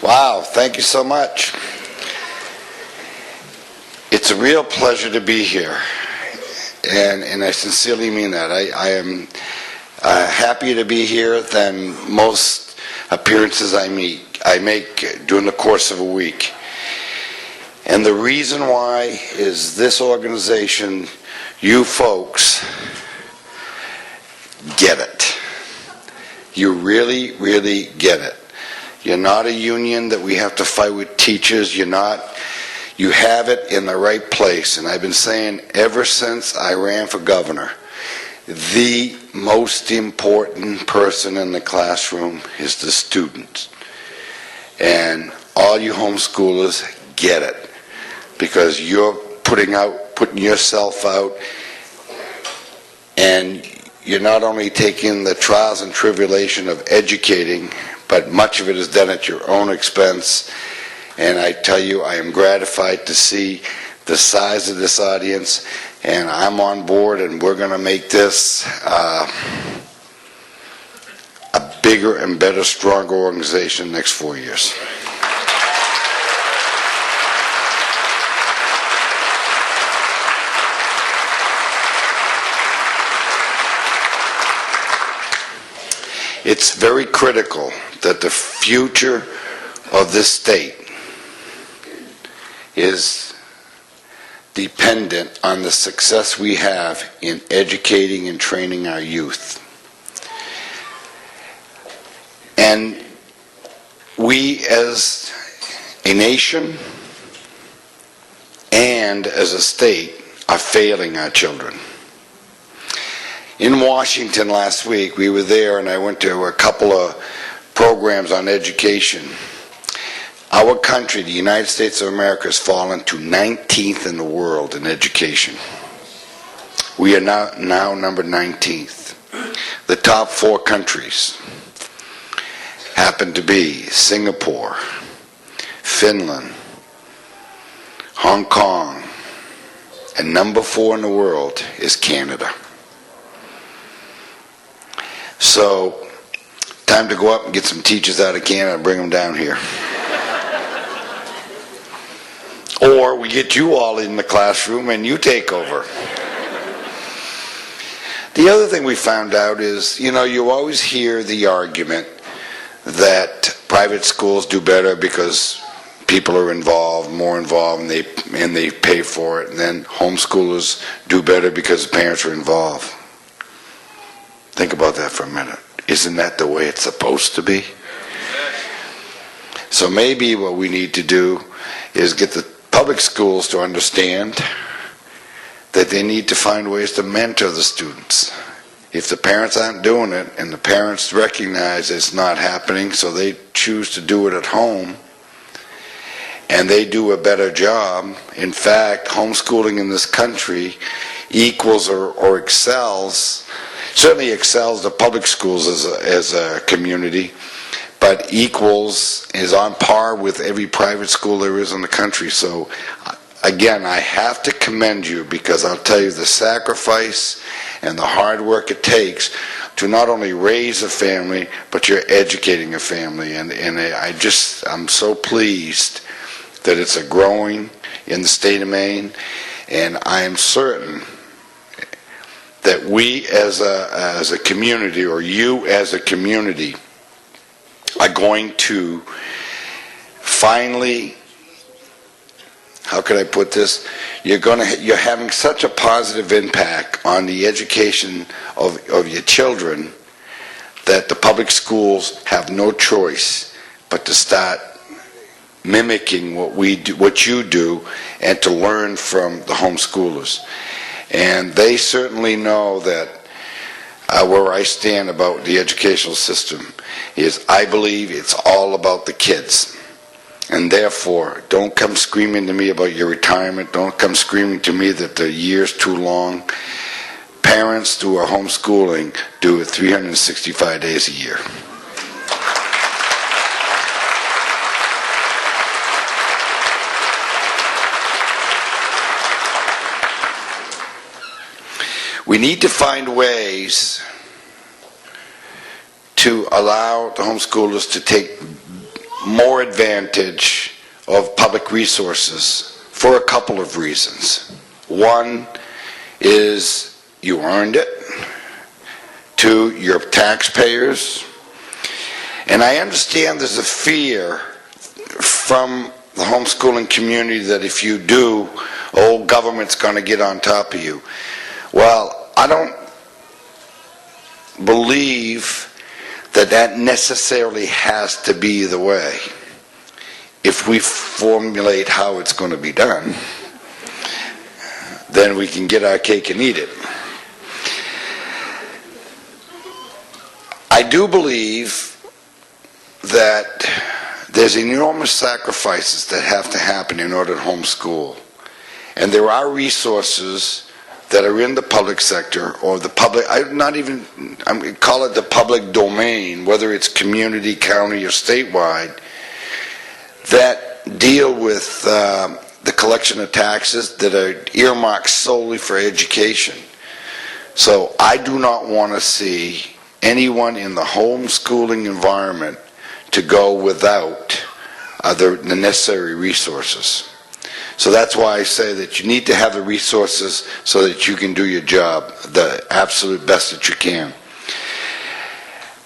Wow, thank you so much. It's a real pleasure to be here, and I sincerely mean that. I am happier to be here than most appearances I make during the course of a week. And the reason why is this organization, you folks, get it. You really, really get it. You're not a union that we have to fight with teachers. You have it in the right place. And I've been saying ever since I ran for governor, the most important person in the classroom is the student. And all you homeschoolers get it, because you're putting yourself out, and you're not only taking the trials and tribulation of educating, but much of it is done at your own expense. And I tell you, I am gratified to see the size of this audience, and I'm on board, and we're going to make this a bigger and better, stronger organization next 4 years. It's very critical that the future of this state is dependent on the success we have in educating and training our youth. And we as a nation and as a state are failing our children. In Washington last week, we were there, and I went to a couple of programs on education. Our country, the United States of America, has fallen to 19th in the world in education. We are now number 19th. The top 4 countries happen to be Singapore, Finland, Hong Kong, and number 4 in the world is Canada. So, time to go up and get some teachers out of Canada and bring them down here. Or we get you all in the classroom and you take over. The other thing we found out is, you always hear the argument that private schools do better because people are involved, more involved, and they pay for it, and then homeschoolers do better because the parents are involved. Think about that for a minute. Isn't that the way it's supposed to be? So maybe what we need to do is get the public schools to understand that they need to find ways to mentor the students. If the parents aren't doing it, and the parents recognize it's not happening, so they choose to do it at home, and they do a better job. In fact, homeschooling in this country equals or excels, certainly excels the public schools as a community, but is on par with every private school there is in the country. So again, I have to commend you, because I'll tell you the sacrifice and the hard work it takes to not only raise a family, but you're educating a family. And I'm so pleased that it's a growing in the state of Maine, and I am certain that we as a community, or you as a community, are going to finally, how could I put this? You're having such a positive impact on the education of your children that the public schools have no choice but to start mimicking what you do, and to learn from the homeschoolers. And they certainly know that where I stand about the educational system is, I believe it's all about the kids. And therefore, don't come screaming to me about your retirement. Don't come screaming to me that the year's too long. Parents who are homeschooling do it 365 days a year. We need to find ways to allow the homeschoolers to take more advantage of public resources for a couple of reasons. One is you earned it. Two, you're taxpayers. And I understand there's a fear from the homeschooling community that if you do, government's going to get on top of you. Well, I don't believe that necessarily has to be the way. If we formulate how it's going to be done, then we can get our cake and eat it. I do believe that there's enormous sacrifices that have to happen in order to homeschool. And there are resources that are in the public sector or the public, I call it the public domain, whether it's community, county, or statewide, that deal with the collection of taxes that are earmarked solely for education. So I do not want to see anyone in the homeschooling environment to go without the necessary resources. So that's why I say that you need to have the resources so that you can do your job the absolute best that you can.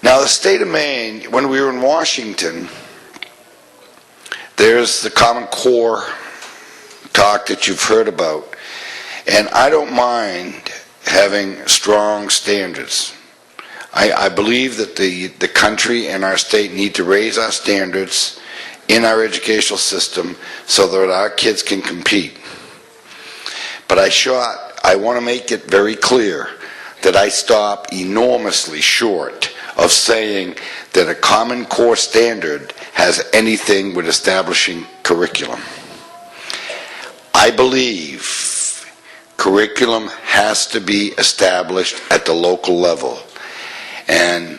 Now, the state of Maine, when we were in Washington, there's the Common Core talk that you've heard about. And I don't mind having strong standards. I believe that the country and our state need to raise our standards in our educational system so that our kids can compete. But I want to make it very clear that I stop enormously short of saying that a Common Core standard has anything with establishing curriculum. I believe curriculum has to be established at the local level. And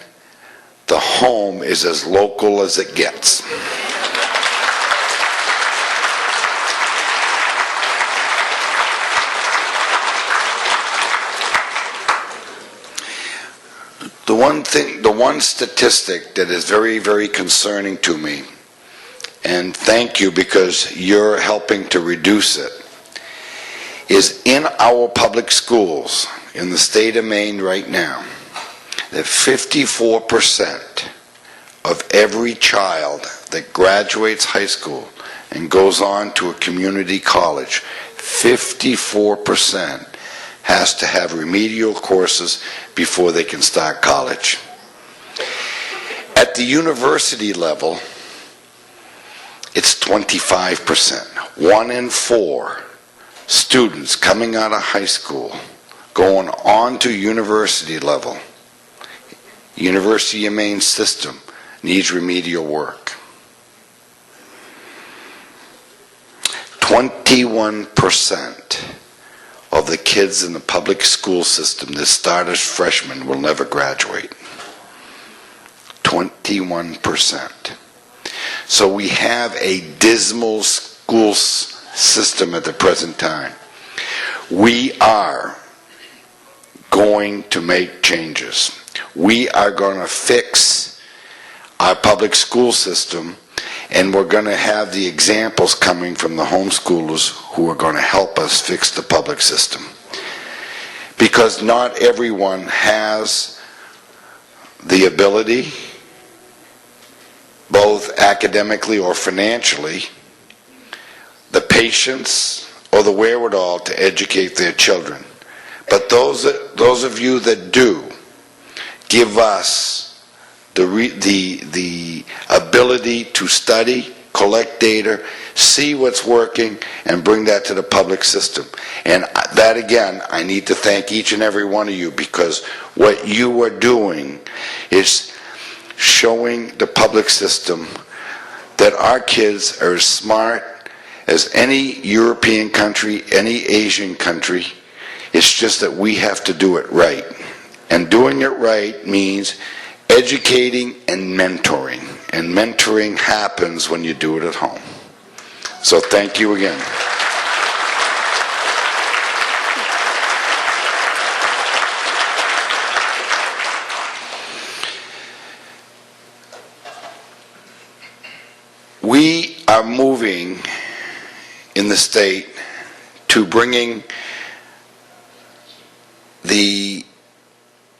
the home is as local as it gets. The one statistic that is very, very concerning to me, and thank you because you're helping to reduce it, is in our public schools in the state of Maine right now, that 54% of every child that graduates high school and goes on to a community college, 54% has to have remedial courses before they can start college. At the university level, it's 25%. 1 in 4 students coming out of high school going on to university level, University of Maine system, needs remedial work. 21% of the kids in the public school system that start as freshmen will never graduate. 21%. So we have a dismal school system at the present time. We are going to make changes. We are going to fix our public school system, and we're going to have the examples coming from the homeschoolers who are going to help us fix the public system. Because not everyone has the ability, both academically or financially, the patience or the wherewithal to educate their children. But those of you that do, give us the ability to study, collect data, see what's working, and bring that to the public system. And that, again, I need to thank each and every one of you, because what you are doing is showing the public system that our kids are as smart as any European country, any Asian country. It's just that we have to do it right. And doing it right means educating and mentoring. And mentoring happens when you do it at home. So thank you again. We are moving in the state to bringing the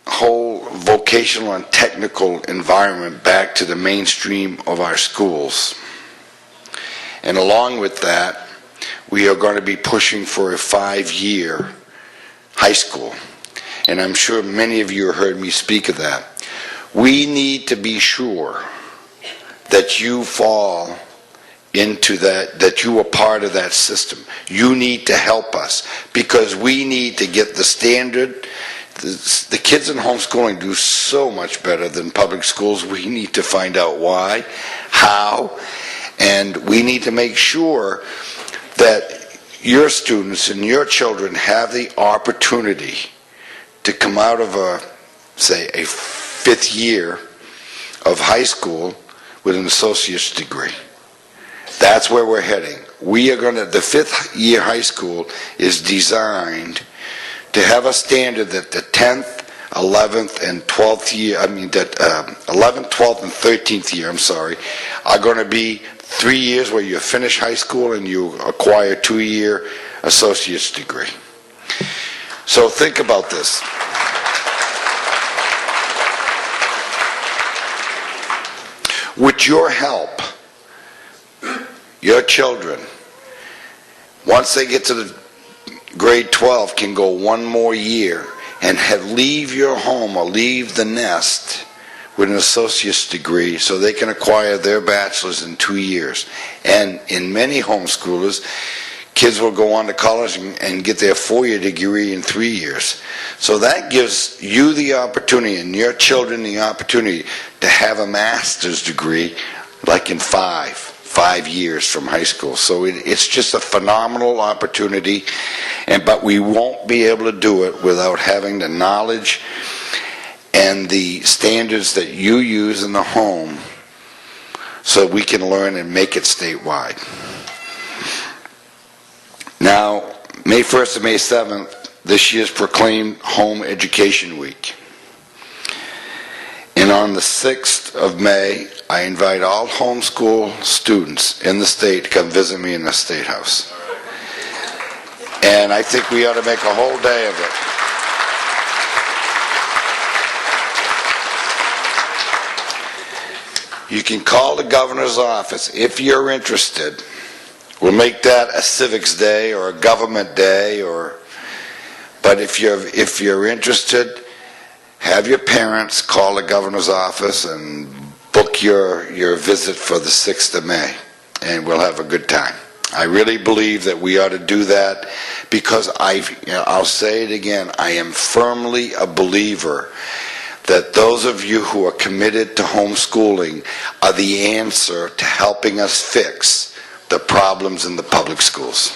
whole vocational and technical environment back to the mainstream of our schools. And along with that, we are going to be pushing for a 5-year high school. And I'm sure many of you have heard me speak of that. We need to be sure that you fall into that you are part of that system. You need to help us because we need to get the standard. The kids in homeschooling do so much better than public schools. We need to find out why, how, and we need to make sure that your students and your children have the opportunity to come out of say a 5th year of high school with an associate's degree. That's where we're heading. The 5th year high school is designed to have a standard that the 10th, 11th, and 12th year, 11th, 12th, and 13th year, are going to be 3 years where you finish high school and you acquire a 2-year associate's degree. So think about this. With your help, your children, once they get to the grade 12, can go 1 more year and leave your home or leave the nest with an associate's degree so they can acquire their bachelor's in 2 years. And in many homeschoolers, kids will go on to college and get their 4-year degree in 3 years. So that gives you the opportunity and your children the opportunity to have a master's degree like in 5 years from high school. So it's just a phenomenal opportunity, but we won't be able to do it without having the knowledge and the standards that you use in the home so we can learn and make it statewide. Now, May 1st and May 7th, this year's proclaimed Home Education Week. And on the 6th of May, I invite all homeschool students in the state to come visit me in the State House. And I think we ought to make a whole day of it. You can call the governor's office if you're interested. We'll make that a civics day or a government day, but if you're interested, have your parents call the governor's office and book your visit for the 6th of May, and we'll have a good time. I really believe that we ought to do that because I'll say it again, I am firmly a believer that those of you who are committed to homeschooling are the answer to helping us fix the problems in the public schools.